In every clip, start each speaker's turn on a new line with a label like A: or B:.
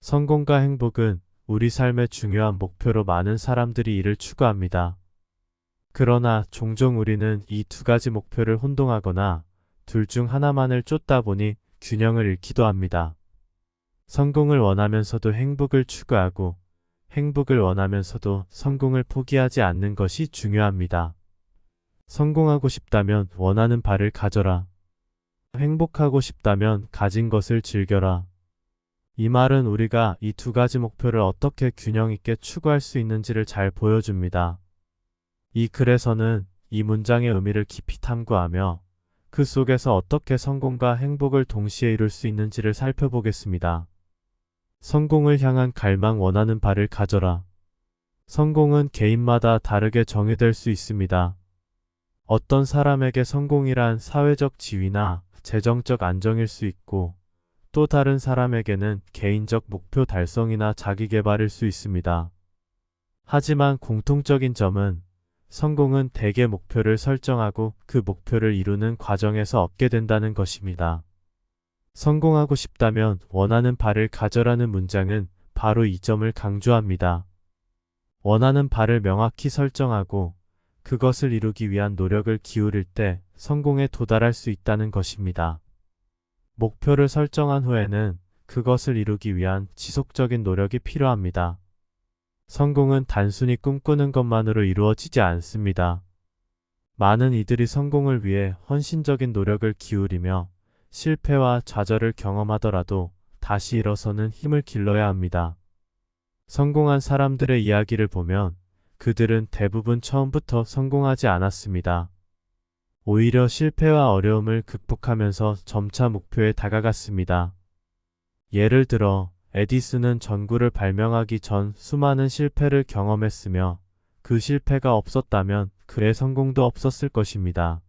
A: 성공과 행복은 우리 삶의 중요한 목표로 많은 사람들이 이를 추구합니다. 그러나 종종 우리는 이 두 가지 목표를 혼동하거나 둘 중 하나만을 쫓다 보니 균형을 잃기도 합니다. 성공을 원하면서도 행복을 추구하고 행복을 원하면서도 성공을 포기하지 않는 것이 중요합니다. 성공하고 싶다면 원하는 바를 가져라. 행복하고 싶다면 가진 것을 즐겨라. 이 말은 우리가 이 두 가지 목표를 어떻게 균형 있게 추구할 수 있는지를 잘 보여줍니다. 이 글에서는 이 문장의 의미를 깊이 탐구하며 그 속에서 어떻게 성공과 행복을 동시에 이룰 수 있는지를 살펴보겠습니다. 성공을 향한 갈망 원하는 바를 가져라. 성공은 개인마다 다르게 정의될 수 있습니다. 어떤 사람에게 성공이란 사회적 지위나 재정적 안정일 수 있고 또 다른 사람에게는 개인적 목표 달성이나 자기 개발일 수 있습니다. 하지만 공통적인 점은 성공은 대개 목표를 설정하고 그 목표를 이루는 과정에서 얻게 된다는 것입니다. 성공하고 싶다면 원하는 바를 가져라는 문장은 바로 이 점을 강조합니다. 원하는 바를 명확히 설정하고 그것을 이루기 위한 노력을 기울일 때 성공에 도달할 수 있다는 것입니다. 목표를 설정한 후에는 그것을 이루기 위한 지속적인 노력이 필요합니다. 성공은 단순히 꿈꾸는 것만으로 이루어지지 않습니다. 많은 이들이 성공을 위해 헌신적인 노력을 기울이며 실패와 좌절을 경험하더라도 다시 일어서는 힘을 길러야 합니다. 성공한 사람들의 이야기를 보면 그들은 대부분 처음부터 성공하지 않았습니다. 오히려 실패와 어려움을 극복하면서 점차 목표에 다가갔습니다. 예를 들어 에디슨은 전구를 발명하기 전 수많은 실패를 경험했으며 그 실패가 없었다면 그의 성공도 없었을 것입니다.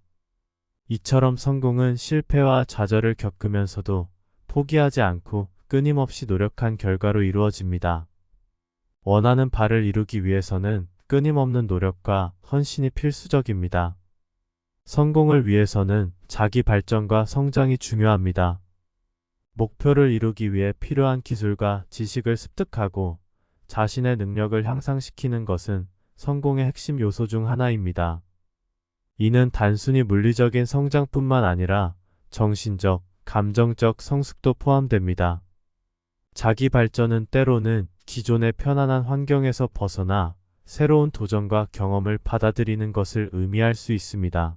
A: 이처럼 성공은 실패와 좌절을 겪으면서도 포기하지 않고 끊임없이 노력한 결과로 이루어집니다. 원하는 바를 이루기 위해서는 끊임없는 노력과 헌신이 필수적입니다. 성공을 위해서는 자기 발전과 성장이 중요합니다. 목표를 이루기 위해 필요한 기술과 지식을 습득하고 자신의 능력을 향상시키는 것은 성공의 핵심 요소 중 하나입니다. 이는 단순히 물리적인 성장뿐만 아니라 정신적, 감정적 성숙도 포함됩니다. 자기 발전은 때로는 기존의 편안한 환경에서 벗어나 새로운 도전과 경험을 받아들이는 것을 의미할 수 있습니다.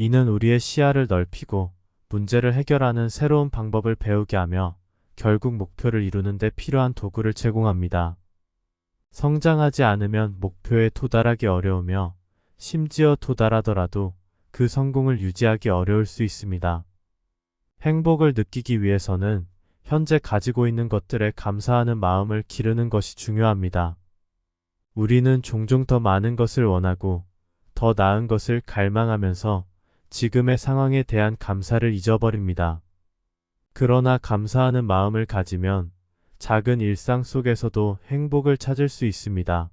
A: 이는 우리의 시야를 넓히고 문제를 해결하는 새로운 방법을 배우게 하며 결국 목표를 이루는 데 필요한 도구를 제공합니다. 성장하지 않으면 목표에 도달하기 어려우며 심지어 도달하더라도 그 성공을 유지하기 어려울 수 있습니다. 행복을 느끼기 위해서는 현재 가지고 있는 것들에 감사하는 마음을 기르는 것이 중요합니다. 우리는 종종 더 많은 것을 원하고 더 나은 것을 갈망하면서 지금의 상황에 대한 감사를 잊어버립니다. 그러나 감사하는 마음을 가지면 작은 일상 속에서도 행복을 찾을 수 있습니다.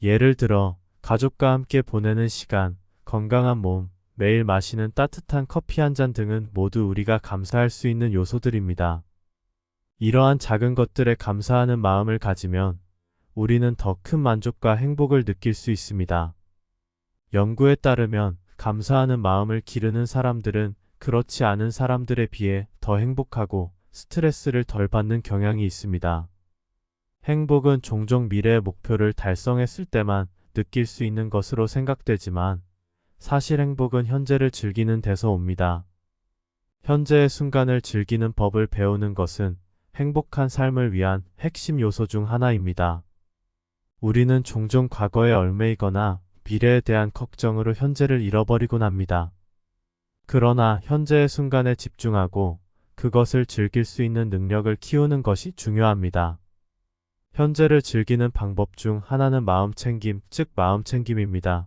A: 예를 들어 가족과 함께 보내는 시간, 건강한 몸, 매일 마시는 따뜻한 커피 한 잔 등은 모두 우리가 감사할 수 있는 요소들입니다. 이러한 작은 것들에 감사하는 마음을 가지면 우리는 더 큰 만족과 행복을 느낄 수 있습니다. 연구에 따르면 감사하는 마음을 기르는 사람들은 그렇지 않은 사람들에 비해 더 행복하고 스트레스를 덜 받는 경향이 있습니다. 행복은 종종 미래의 목표를 달성했을 때만 느낄 수 있는 것으로 생각되지만 사실 행복은 현재를 즐기는 데서 옵니다. 현재의 순간을 즐기는 법을 배우는 것은 행복한 삶을 위한 핵심 요소 중 하나입니다. 우리는 종종 과거에 얽매이거나 미래에 대한 걱정으로 현재를 잃어버리곤 합니다. 그러나 현재의 순간에 집중하고 그것을 즐길 수 있는 능력을 키우는 것이 중요합니다. 현재를 즐기는 방법 중 하나는 마음챙김, 즉 마음챙김입니다.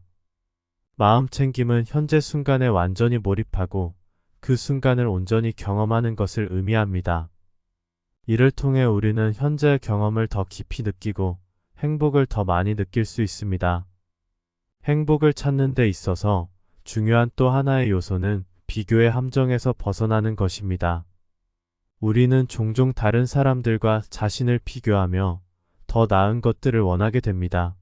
A: 마음챙김은 현재 순간에 완전히 몰입하고 그 순간을 온전히 경험하는 것을 의미합니다. 이를 통해 우리는 현재의 경험을 더 깊이 느끼고 행복을 더 많이 느낄 수 있습니다. 행복을 찾는 데 있어서 중요한 또 하나의 요소는 비교의 함정에서 벗어나는 것입니다. 우리는 종종 다른 사람들과 자신을 비교하며 더 나은 것들을 원하게 됩니다.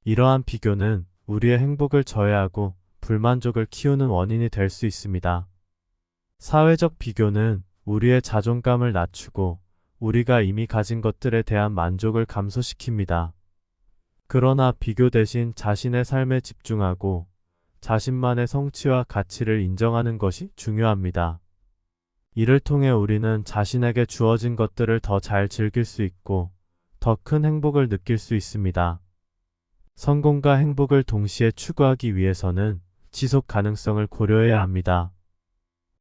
A: 이러한 비교는 우리의 행복을 저해하고 불만족을 키우는 원인이 될 수 있습니다. 사회적 비교는 우리의 자존감을 낮추고 우리가 이미 가진 것들에 대한 만족을 감소시킵니다. 그러나 비교 대신 자신의 삶에 집중하고 자신만의 성취와 가치를 인정하는 것이 중요합니다. 이를 통해 우리는 자신에게 주어진 것들을 더 잘 즐길 수 있고 더 큰 행복을 느낄 수 있습니다. 성공과 행복을 동시에 추구하기 위해서는 지속 가능성을 고려해야 합니다.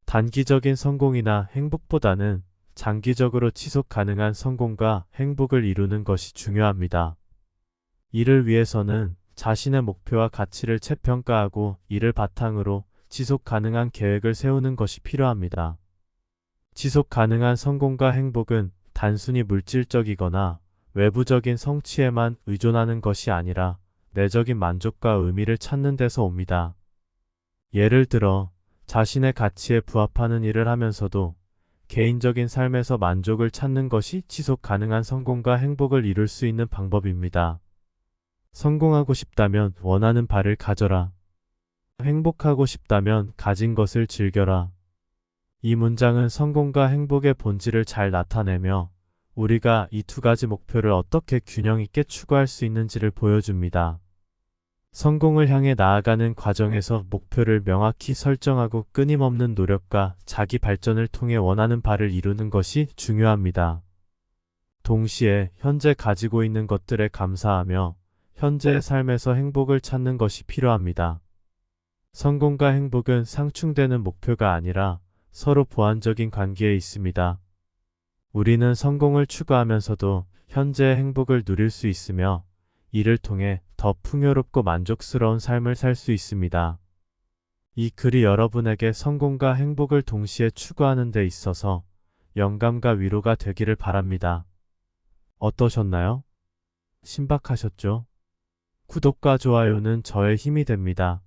A: 단기적인 성공이나 행복보다는 장기적으로 지속 가능한 성공과 행복을 이루는 것이 중요합니다. 이를 위해서는 자신의 목표와 가치를 재평가하고 이를 바탕으로 지속 가능한 계획을 세우는 것이 필요합니다. 지속 가능한 성공과 행복은 단순히 물질적이거나 외부적인 성취에만 의존하는 것이 아니라 내적인 만족과 의미를 찾는 데서 옵니다. 예를 들어 자신의 가치에 부합하는 일을 하면서도 개인적인 삶에서 만족을 찾는 것이 지속 가능한 성공과 행복을 이룰 수 있는 방법입니다. 성공하고 싶다면 원하는 바를 가져라. 행복하고 싶다면 가진 것을 즐겨라. 이 문장은 성공과 행복의 본질을 잘 나타내며 우리가 이 두 가지 목표를 어떻게 균형 있게 추구할 수 있는지를 보여줍니다. 성공을 향해 나아가는 과정에서 목표를 명확히 설정하고 끊임없는 노력과 자기 발전을 통해 원하는 바를 이루는 것이 중요합니다. 동시에 현재 가지고 있는 것들에 감사하며 현재의 삶에서 행복을 찾는 것이 필요합니다. 성공과 행복은 상충되는 목표가 아니라 서로 보완적인 관계에 있습니다. 우리는 성공을 추구하면서도 현재의 행복을 누릴 수 있으며 이를 통해 더 풍요롭고 만족스러운 삶을 살 수 있습니다. 이 글이 여러분에게 성공과 행복을 동시에 추구하는 데 있어서 영감과 위로가 되기를 바랍니다. 어떠셨나요? 신박하셨죠? 구독과 좋아요는 저의 힘이 됩니다.